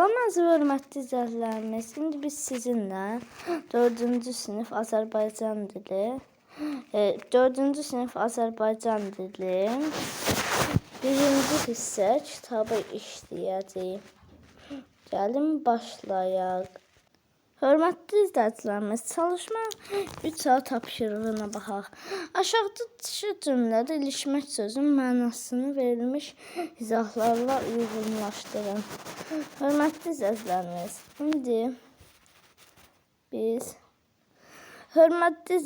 Salamınız hörmətli izləyicilərimiz. Şimdi biz sizinlə 4-cü sinif Azərbaycan dili, 4-cü sinif Azərbaycan dili birinci hissə kitabı işləyəcəyik. Gəlin başlayaq. Hörmətli izləyicilərimiz, çalışma 3A tapşırığına baxaq. Aşağıdakı cümlədə ilişmək sözün mənasını verilmiş izahlarla uyğunlaşdırın. Hörmətli izləyicilərimiz, indi biz hörmətli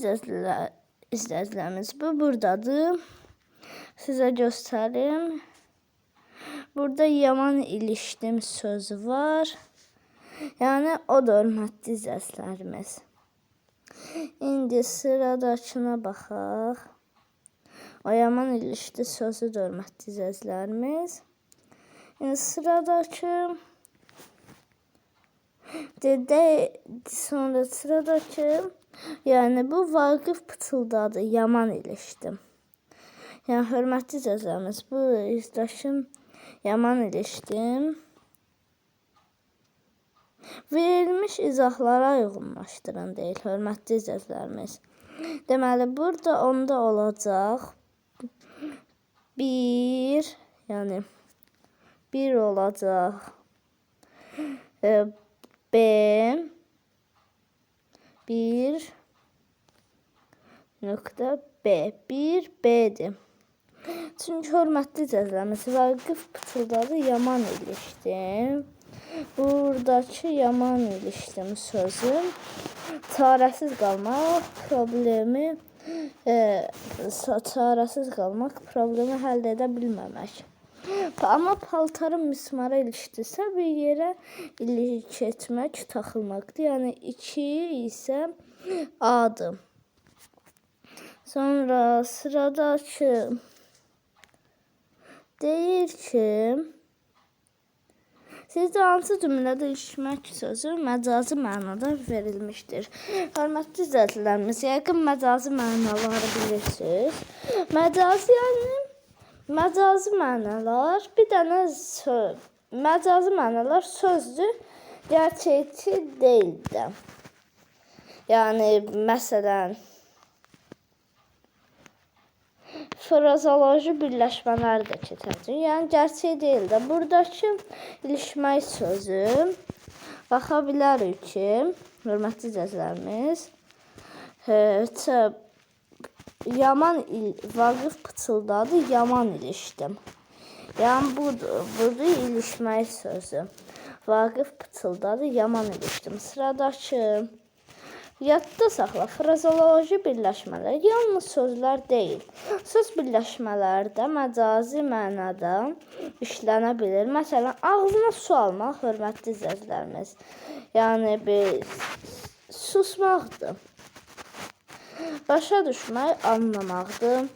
izləyicilərimiz, bu buradadır. Sizə göstərim. Burada yaman ilişdim sözü var. Yəni o da hörmətli izləyicilərimiz. İndi sıradakına baxaq. O yaman ilişdi sözü də hörmətli izləyicilərimiz. İndi sıradakı sonra sıradakı yəni bu Vaqif pıçıldadı, yaman ilişdim. Yəni hörmətli izləyicilərimiz, bu izdaşım yaman ilişdim. Verilmiş izahlara uyğunlaşdırın deyil, hörmətli izləyicilərimiz. Deməli, burada onda olacaq bir, yəni bir olacaq B, bir nöqtə B, bir B'dir. Çünki hörmətli izləyicilərimiz, Vaqif pıçıldadı, yaman ilişdim. Buradakı yaman ilişdim sözü çarəsiz qalmaq problemi həll edə bilməmək. Amma paltarın mismara ilişdirsə bir yerə ilik etmək, taxılmaqdır. Yəni 2 isə A'dır. Sonra sıradakı deyir ki, sizdə hansı cümlədə ilişmək sözü məcazi mənada verilmişdir? Hörmətli izləyicilərimiz, yəqin məcazi mənaları bilirsiniz. Məcazi mənalar bir dənə söz. Məcazi mənalar sözdür, gerçəkçi deyil də. Yəni məsələn frazoloji birləşmələr də keçəcək. Yəni gerçək deyil də. Buradakı ilişmək sözü baxa bilərik ki, hörmətli izləyicilərimiz, Vaqif pıçıldadı, yaman ilişdim. Yəni burada ilişmək sözü. Vaqif pıçıldadı, yaman ilişdim. Sıradakı yadda saxla, frazoloji birləşmələr yalnız sözlər deyil. Söz birləşmələrdə məcazi mənada işlənə bilir. Məsələn, ağzına su almaq, hörmətli izləyicilərimiz, yəni bir susmaqdır. Başa düşmək, anlamaqdır.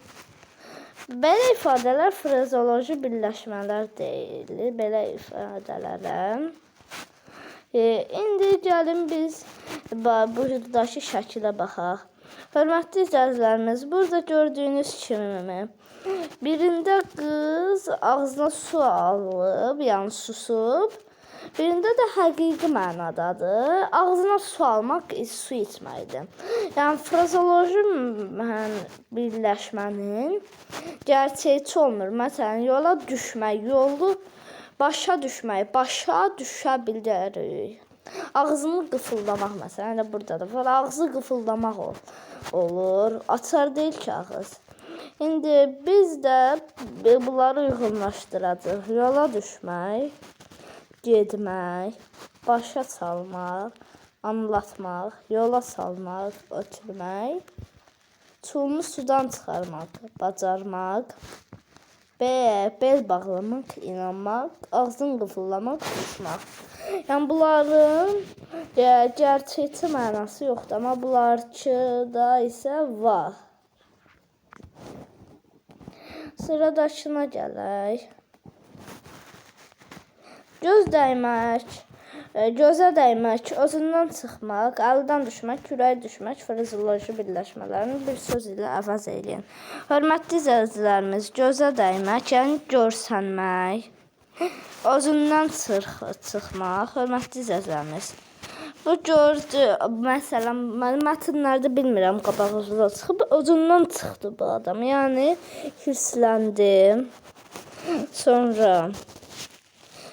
Belə ifadələr frazoloji birləşmələr deyilir, belə ifadələrə. İndi gəlin biz buradakı şəkilə baxaq. Hörmətli izləyicilərimiz, burada gördüyünüz kimi birində qız ağzına su alıb, yəni susub. Birində də həqiqi mənadadır. Ağzına su almaq, su içməkdir. Yəni frazoloji birləşmənin gerçəkçi olmur. Məsələn, yola düşmək, yolu başa düşmək, başa düşə bilərik. Ağzını qıfıldamaq məsələn, burada da var. Ağzı qıfıldamaq olur. Açar deyil ki, ağız. İndi biz də bunları uyğunlaşdıracağıq. Yola düşmək, getmək, başa çalmaq, anlatmaq, yola salmaq, ötürmək, çulunu sudan çıxarmaq, bacarmaq, bel bağlamaq, inanmaq, ağzını qıfıllamaq, susmaq. Yəni bunların gerçəkçi mənası yoxdur, amma bunlarçıda isə var. Sıradakına gələk. Göz dəymək, gözə dəymək, özündən çıxmaq, əldən düşmək, kürək düşmək, frazoloji birləşmələrini bir söz ilə əvəz edin. Hörmətli izləyicilərimiz, gözə dəymək, yəni görsənmək. Özündən çıxmaq, hörmətli izləyicilərimiz. Bu gördü, məsələn, mən mətnlərdə bilmirəm qabağınıza çıxıb, özündən çıxdı bu adam. Yəni, hirsləndi. Sonra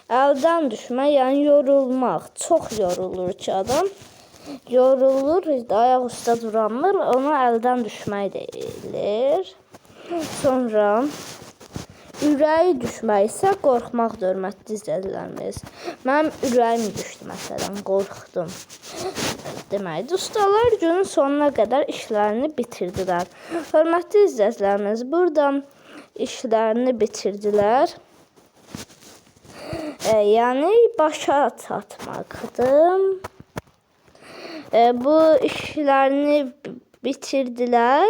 əldən düşmək, yəni yorulmaq. Çox yorulur ki adam. Yorulur, ayaq üstə duramır, ona əldən düşmək deyilir. Sonra ürəyi düşmək isə qorxmaqdır, hörmətli izləyicilərimiz. Mənim ürəyim düşdü, məsələn, qorxdum. Demək, ustalar günün sonuna qədər işlərini bitirdilər. Hörmətli izləyicilərimiz, buradan işlərini bitirdilər. Yəni, başa çatmaqdır. Bu işlərini bitirdilər.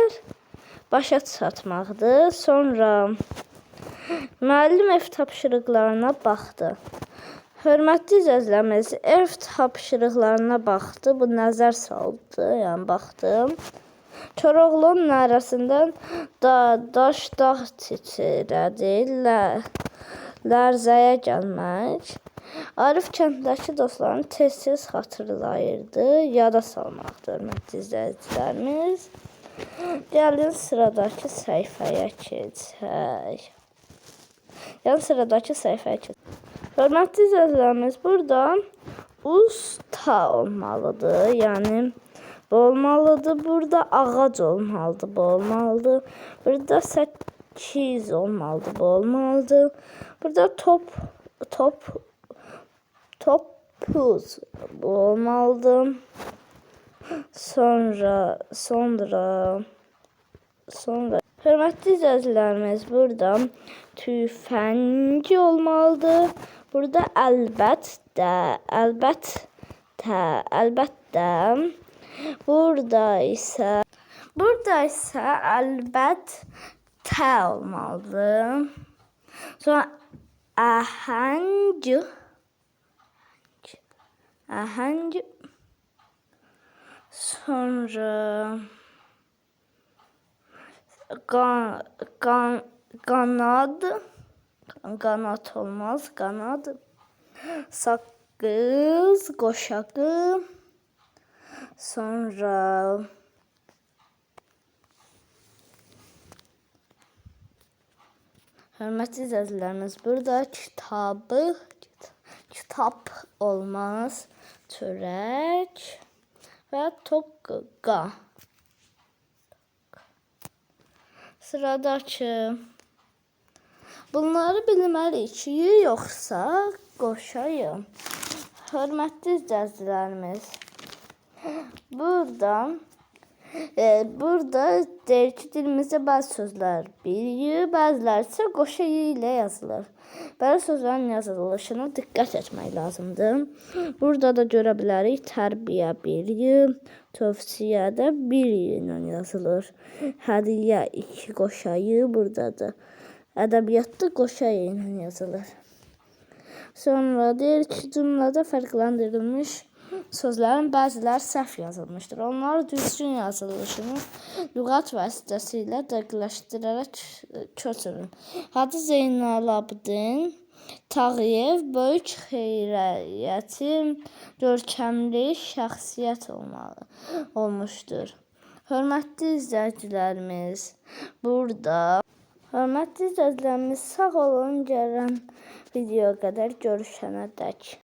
Başa çatmaqdır. Sonra müəllim ev tapşırıqlarına baxdı. Hörmətli izləyicilərimiz, ev tapşırıqlarına baxdı. Bu nəzər saldı, yəni baxdım. Koroğlunun arasından daş dağ titrədi, lərzəyə gəlmək. Arif kənddəki dostlarını tez-tez xatırlayırdı, yada salmaqdır, hörmətli izləyicilərimiz. Gəlin sıradakı səhifəyə keçək. Hörmətli izləyicilərimiz, burada usta olmalıdır. Yəni, bu olmalıdır. Burada ağac olmalıdır. Bu olmalıdır. Burada 8 olmalıdır. Bu olmalıdır. Burada topuz. Bu olmalıdır. Sonra hörmətli izləyicilərimiz, burada tüfəng olmalıdır. Burada əlbəttə. Burada isə əlbəttə olmalıdır. Sonra əhəng. Sonra qanad olmaz, qanad. Saqqız, qoşağı. Sonra hörmətli izləyicilərimiz, burada kitab olmaz, çörək və toqqa. Sıradakı. Bunları bilməliyik ki, yoxsa qoşayım. Hörmətli izləyicilərimiz, burada deyir ki, dilimizdə bəzi sözlər bir, bəziləri isə qoşa ilə yazılır. Bəzi sözlərin yazılışına diqqət etmək lazımdır. Burada da görə bilərik, tərbiyə bir, tövsiyədə bir ilə yazılır. Hədiyyə 2 qoşayı buradadır. Ədəbiyyatda qoşa ilə yazılır. Sonra deyir ki, cümlədə fərqləndirilmiş sözlərin bəziləri səhv yazılmışdır. Onları düzgün yazılışını lüğət vasitəsilə dəqiqləşdirərək köçürün. Hacı Zeynalabdin Tağıyev böyük xeyriyyəti, görkəmli şəxsiyyət olmuşdur. Hörmətli izləyicilərimiz, sağ olun, gələn videoya qədər görüşənə dək.